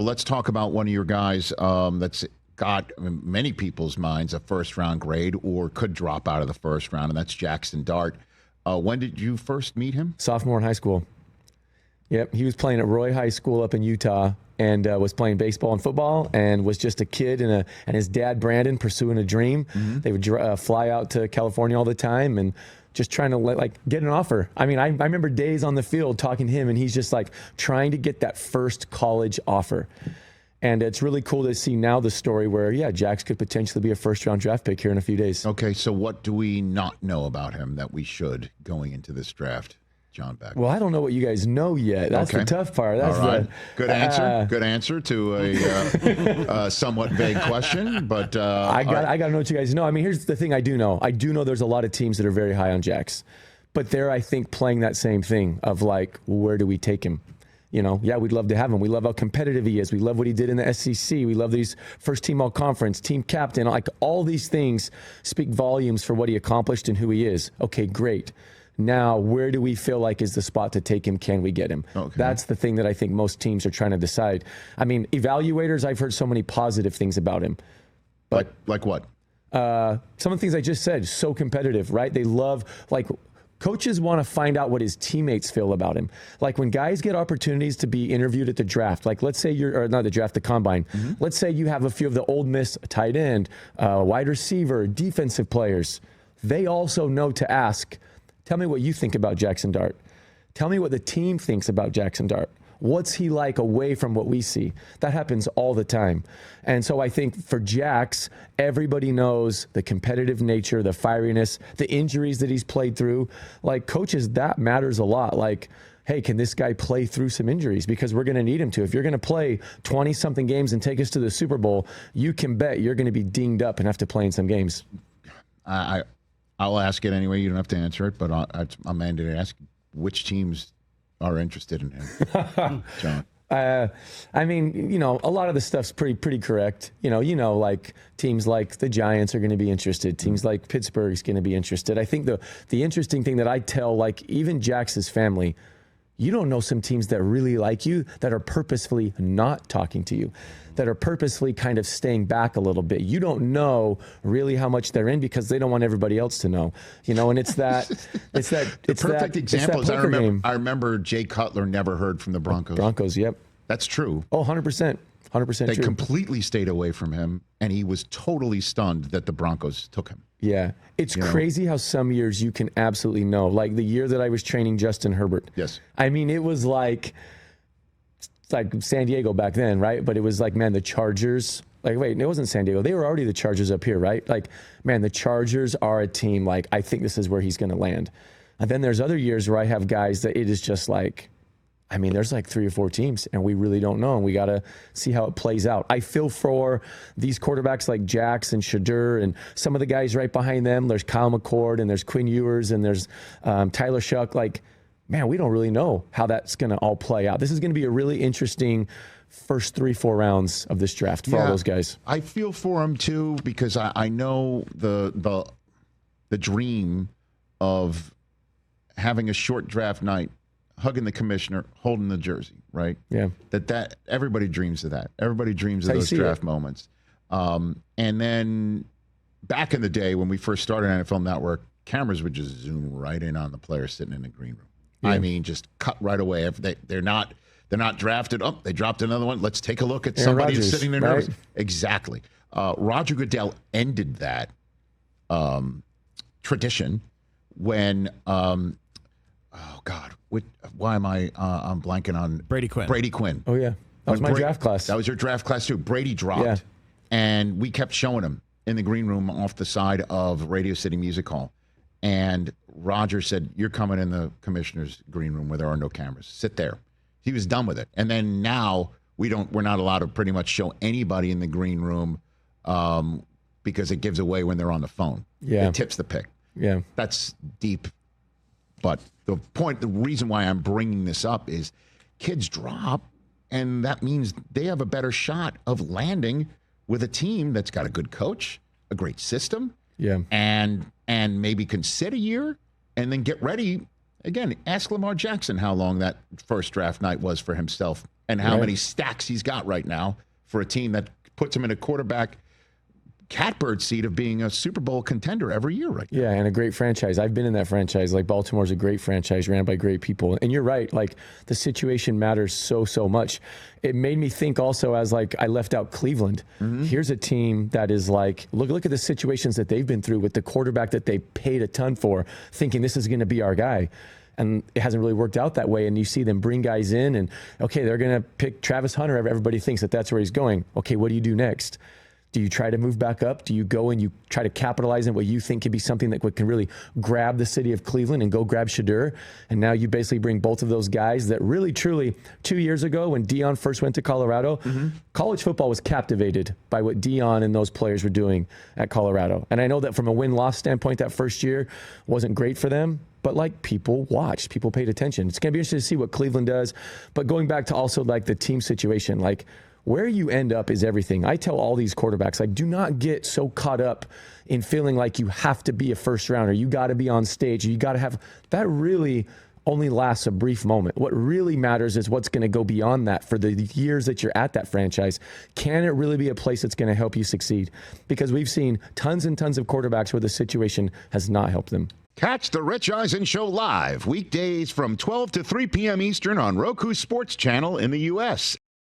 Let's talk about one of your guys that's got many people's minds a first-round grade or could drop out of the first round, and that's Jaxson Dart. When did you first meet him? Sophomore in high school. Yep, he was playing at Roy High School up in Utah and was playing baseball and football and was just a kid and his dad, Brandon, pursuing a dream. Mm-hmm. They would fly out to California all the time and just trying to get an offer. I mean, I remember days on the field talking to him, and he's just trying to get that first college offer. And it's really cool to see now the story where, Jax could potentially be a first-round draft pick here in a few days. Okay, so what do we not know about him that we should going into this draft, John Beck? Well, I don't know what you guys know yet. That's the tough part. That's all right. Good answer. Good answer to a somewhat vague question, but I got to know what you guys know. I mean, here's the thing I do know. I do know there's a lot of teams that are very high on Jax, but they're, I think, playing that same thing of where do we take him? We'd love to have him. We love how competitive he is. We love what he did in the SEC. We love that he's first team all conference, team captain. All these things speak volumes for what he accomplished and who he is. Okay, great. Now, where do we feel like is the spot to take him? Can we get him? Okay. That's the thing that I think most teams are trying to decide. I mean, evaluators, I've heard so many positive things about him. But like what? Some of the things I just said, so competitive, right? They love, coaches want to find out what his teammates feel about him. When guys get opportunities to be interviewed at the draft, let's say the combine. Mm-hmm. Let's say you have a few of the Ole Miss tight end, wide receiver, defensive players. They also know to ask, tell me what you think about Jaxson Dart. Tell me what the team thinks about Jaxson Dart. What's he like away from what we see? That happens all the time. And so I think for Jax, everybody knows the competitive nature, the fieriness, the injuries that he's played through. Coaches, that matters a lot. Hey, can this guy play through some injuries? Because we're going to need him to. If you're going to play 20-something games and take us to the Super Bowl, you can bet you're going to be dinged up and have to play in some games. I'll ask it anyway. You don't have to answer it, but I'm mandated to ask which teams are interested in him, John. I mean, a lot of the stuff's pretty correct. Teams like the Giants are going to be interested. Teams like Pittsburgh's going to be interested. I think the interesting thing that I tell, even Jax's family, you don't know some teams that really like you that are purposefully not talking to you, that are purposefully kind of staying back a little bit. You don't know really how much they're in because they don't want everybody else to know. And it's that the perfect example is I remember Jay Cutler never heard from the Broncos. Broncos, yep. That's true. Oh, 100%. 100% They true. completely stayed away from him, and he was totally stunned that the Broncos took him. Yeah. It's crazy how some years you can absolutely know. Like the year that I was training Justin Herbert. Yes. I mean, it was like San Diego back then, right? But it was the Chargers. Wait, it wasn't San Diego. They were already the Chargers up here, right? The Chargers are a team, I think this is where he's going to land. And then there's other years where I have guys that it is just there's 3 or 4 teams, and we really don't know, and we got to see how it plays out. I feel for these quarterbacks like Jax and Shadur and some of the guys right behind them. There's Kyle McCord, and there's Quinn Ewers, and there's Tyler Shuck. We don't really know how that's going to all play out. This is going to be a really interesting first 3-4 rounds of this draft for all those guys. I feel for them, too, because I know the dream of having a short draft night, hugging the commissioner, holding the jersey, right? Yeah. That everybody dreams of that. Everybody dreams of those draft moments. And then back in the day when we first started NFL Network, cameras would just zoom right in on the players sitting in the green room. Yeah. I mean, just cut right away. They're not drafted. Oh, they dropped another one. Let's take a look at somebody who's sitting there nervous. Right? Exactly. Roger Goodell ended that tradition when oh God, why am I'm blanking on Brady Quinn. Brady Quinn. Oh yeah, that was my draft class. That was your draft class too. Brady dropped, and we kept showing him in the green room off the side of Radio City Music Hall. And Roger said, "You're coming in the commissioner's green room where there are no cameras. Sit there." He was done with it. And then now we're not allowed to pretty much show anybody in the green room because it gives away when they're on the phone. Yeah, it tips the pick. Yeah, that's deep. But the reason why I'm bringing this up is kids drop, and that means they have a better shot of landing with a team that's got a good coach, a great system, and maybe can sit a year and then get ready. Again, ask Lamar Jackson how long that first draft night was for himself and how many stacks he's got right now for a team that puts him in a quarterback catbird seat of being a Super Bowl contender every year right now. Yeah, and a great franchise. I've been in that franchise. Like, Baltimore's a great franchise ran by great people. And you're right, like, the situation matters so much. It made me think also, as like I left out Cleveland. Here's a team that is like, look at the situations that they've been through with the quarterback that they paid a ton for, thinking this is going to be our guy. And it hasn't really worked out that way. And you see them bring guys in and, okay, they're going to pick Travis Hunter. Everybody thinks that that's where he's going. Okay, what do you do next? Do you try to move back up? Do you go and you try to capitalize on what you think could be something that can really grab the city of Cleveland and go grab Shadur? And now you basically bring both of those guys that really, truly, 2 years ago when Deion first went to Colorado, college football was captivated by what Deion and those players were doing at Colorado. And I know that from a win-loss standpoint, that first year wasn't great for them. But like, people watched, people paid attention. It's going to be interesting to see what Cleveland does. But going back to also like the team situation, like, where you end up is everything. I tell all these quarterbacks, like, do not get so caught up in feeling like you have to be a first rounder. You got to be on stage. You got to have that. Really only lasts a brief moment. What really matters is what's going to go beyond that for the years that you're at that franchise. Can it really be a place that's going to help you succeed? Because we've seen tons and tons of quarterbacks where the situation has not helped them. Catch the Rich Eisen Show live weekdays from 12 to 3 p.m. Eastern on Roku Sports Channel in the U.S.